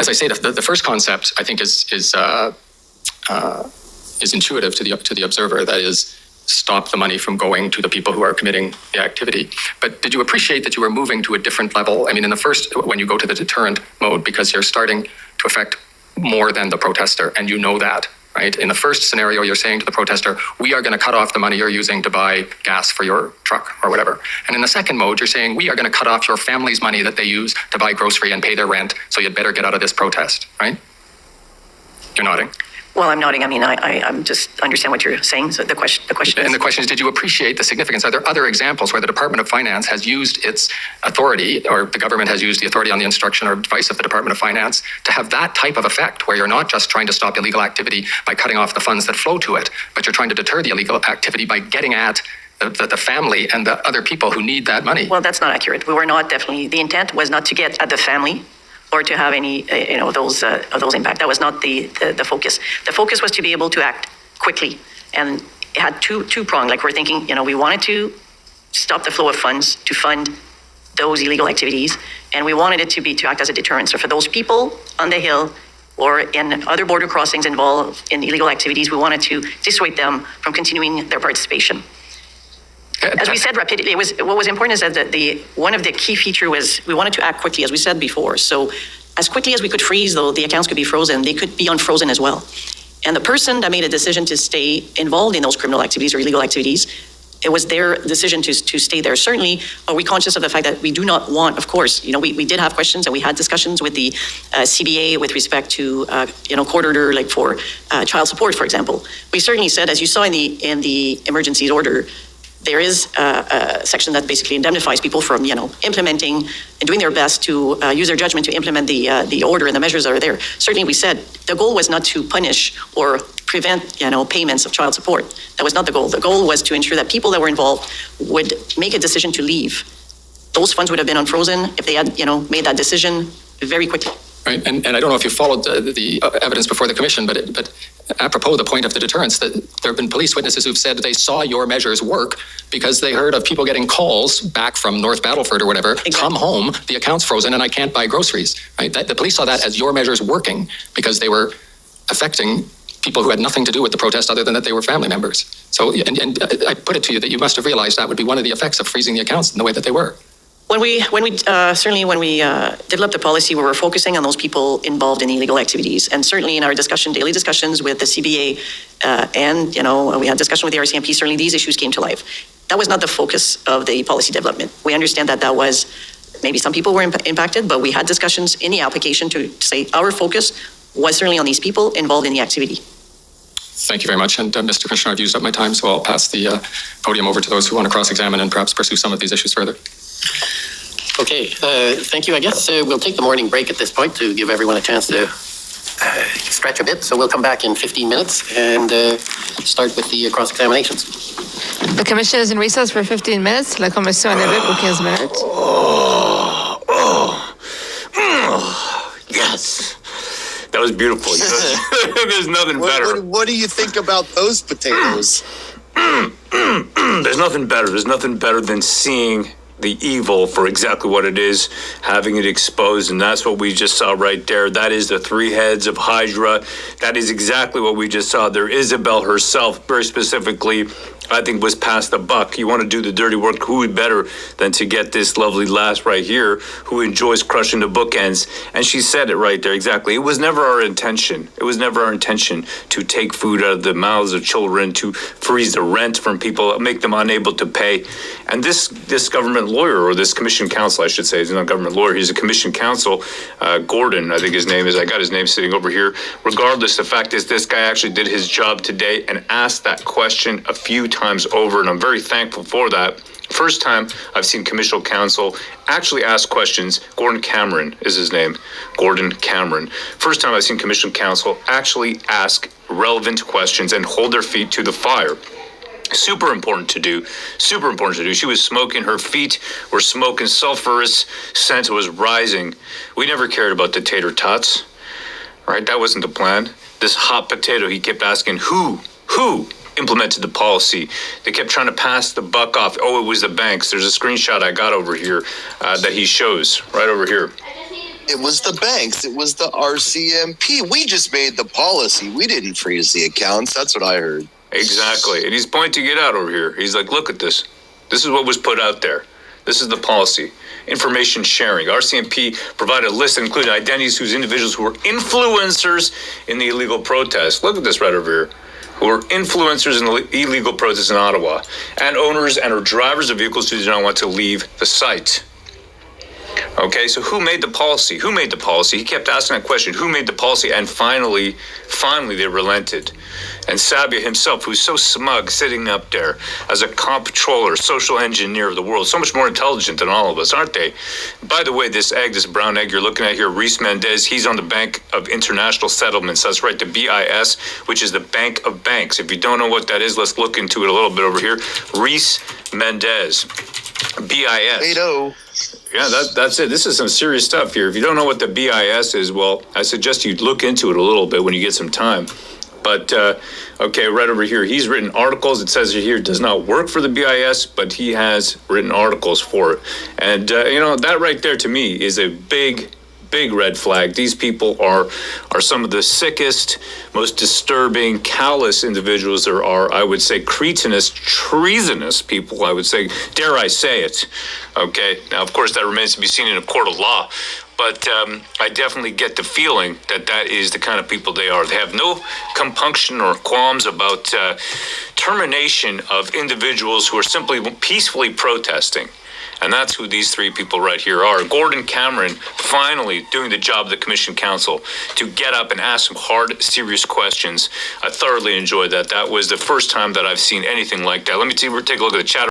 as I say, the first concept I think is intuitive to the observer. That is, stop the money from going to the people who are committing the activity. But did you appreciate that you were moving to a different level? I mean, in the first, when you go to the deterrent mode, because you're starting to affect more than the protester, and you know that, right? In the first scenario, you're saying to the protester, we are going to cut off the money you're using to buy gas for your truck or whatever. And in the second mode, you're saying, we are going to cut off your family's money that they use to buy grocery and pay their rent, so you'd better get out of this protest, right? You're nodding. Well, I'm nodding. I mean, I'm just understand what you're saying. So the question is... And the question is, did you appreciate the significance? Are there other examples where the Department of Finance has used its authority, or the government has used the authority on the instruction or advice of the Department of Finance to have that type of effect, where you're not just trying to stop illegal activity by cutting off the funds that flow to it, but you're trying to deter the illegal activity by getting at the family and the other people who need that money? Well, that's not accurate. We were not definitely... The intent was not to get at the family or to have any, those impact. That was not the focus. The focus was to be able to act quickly, and it had two prong. Like we're thinking, we wanted to stop the flow of funds to fund those illegal activities, and we wanted it to act as a deterrent. So for those people on the Hill or in other border crossings involved in illegal activities, we wanted to dissuade them from continuing their participation. As we said, rapidity. What was important is that one of the key feature was we wanted to act quickly, as we said before. So as quickly as we could freeze, though, the accounts could be frozen, they could be unfrozen as well. And the person that made a decision to stay involved in those criminal activities or illegal activities, it was their decision to stay there. Certainly, are we conscious of the fact that we do not want, of course, we did have questions and we had discussions with the CBA with respect to, court order, like for child support, for example. We certainly said, as you saw in the emergencies order, there is a section that basically indemnifies people from, implementing and doing their best to use their judgment to implement the order and the measures that are there. Certainly, we said the goal was not to punish or prevent, payments of child support. That was not the goal. The goal was to ensure that people that were involved would make a decision to leave. Those funds would have been unfrozen if they had, made that decision very quickly. Right, and I don't know if you followed the evidence before the commission, but apropos the point of the deterrence, that there have been police witnesses who've said they saw your measures work because they heard of people getting calls back from North Battleford or whatever, exactly. Come home, the account's frozen and I can't buy groceries, right? The police saw that as your measures working because they were affecting people who had nothing to do with the protest other than that they were family members. So, and I put it to you that you must have realized that would be one of the effects of freezing the accounts in the way that they were. When we developed the policy, we were focusing on those people involved in illegal activities, and certainly in our daily discussions with the CBA, and we had discussion with the RCMP. Certainly, these issues came to life. That was not the focus of the policy development. We understand that was maybe some people were impacted, but we had discussions in the application to say our focus was certainly on these people involved in the activity. Thank you very much. And Mr. Commissioner, I've used up my time, so I'll pass the podium over to those who want to cross-examine and perhaps pursue some of these issues further. Okay, thank you. I guess we'll take the morning break at this point to give everyone a chance to stretch a bit. So we'll come back in 15 minutes and start with the cross-examinations. The commission is in recess for 15 minutes. La commission est levée pour 15 minutes. Yes. That was beautiful. There's nothing better. What do you think about those potatoes? There's nothing better. There's nothing better than seeing the evil for exactly what it is, having it exposed, and that's what we just saw right there. That is the three heads of Hydra. That is exactly what we just saw. There, Isabel herself, very specifically, I think was past the buck. You want to do the dirty work, who better than to get this lovely lass right here who enjoys crushing the bookends? And she said it right there, exactly. It was never our intention. It was never our intention to take food out of the mouths of children, to freeze the rent from people, make them unable to pay. And this government lawyer, or this commission counsel, I should say, he's not a government lawyer, he's a commission counsel, Gordon, I think his name is, I got his name sitting over here. Regardless, the fact is this guy actually did his job today and asked that question a few times over, and I'm very thankful for that. First time I've seen commission counsel actually ask questions. Gordon Cameron is his name, Gordon Cameron. First time I've seen commission counsel actually ask relevant questions and hold their feet to the fire. Super important to do. She was smoking, her feet were smoking, sulfurous scent was rising. We never cared about the tater tots, right? That wasn't the plan. This hot potato, he kept asking, who implemented the policy? They kept trying to pass the buck off. Oh, it was the banks. There's a screenshot I got over here that he shows right over here. It was the banks. It was the RCMP. We just made the policy. We didn't freeze the accounts. That's what I heard. Exactly. And he's pointing it out over here. He's like, look at this. This is what was put out there. This is the policy. Information sharing. RCMP provided a list that included identities whose individuals who were influencers in the illegal protest. Look at this right over here. Who were influencers in the illegal protests in Ottawa, and owners and or drivers of vehicles who did not want to leave the site. Okay, so who made the policy? Who made the policy? He kept asking that question. Who made the policy? And finally they relented. And Sabia himself, who's so smug, sitting up there as a comptroller, social engineer of the world, so much more intelligent than all of us, aren't they? By the way, this brown egg you're looking at here, Reese Mendez, he's on the Bank of International Settlements. That's right, the BIS, which is the Bank of Banks. If you don't know what that is, let's look into it a little bit over here. Reese Mendez, BIS. Hey-do. Yeah, that's it. This is some serious stuff here. If you don't know what the BIS is, well, I suggest you look into it a little bit when you get some time. But, okay, right over here, he's written articles. It says here does not work for the BIS, but he has written articles for it. And, that right there to me is a big red flag. These people are some of the sickest, most disturbing, callous individuals there are. I would say cretinous, treasonous people, I would say. Dare I say it? Okay. Now, of course, that remains to be seen in a court of law. But I definitely get the feeling that is the kind of people they are. They have no compunction or qualms about termination of individuals who are simply peacefully protesting. And that's who these three people right here are. Gordon Cameron finally doing the job of the Commission Council to get up and ask some hard, serious questions. I thoroughly enjoyed that. That was the first time that I've seen anything like that. Let me take a look at the chat.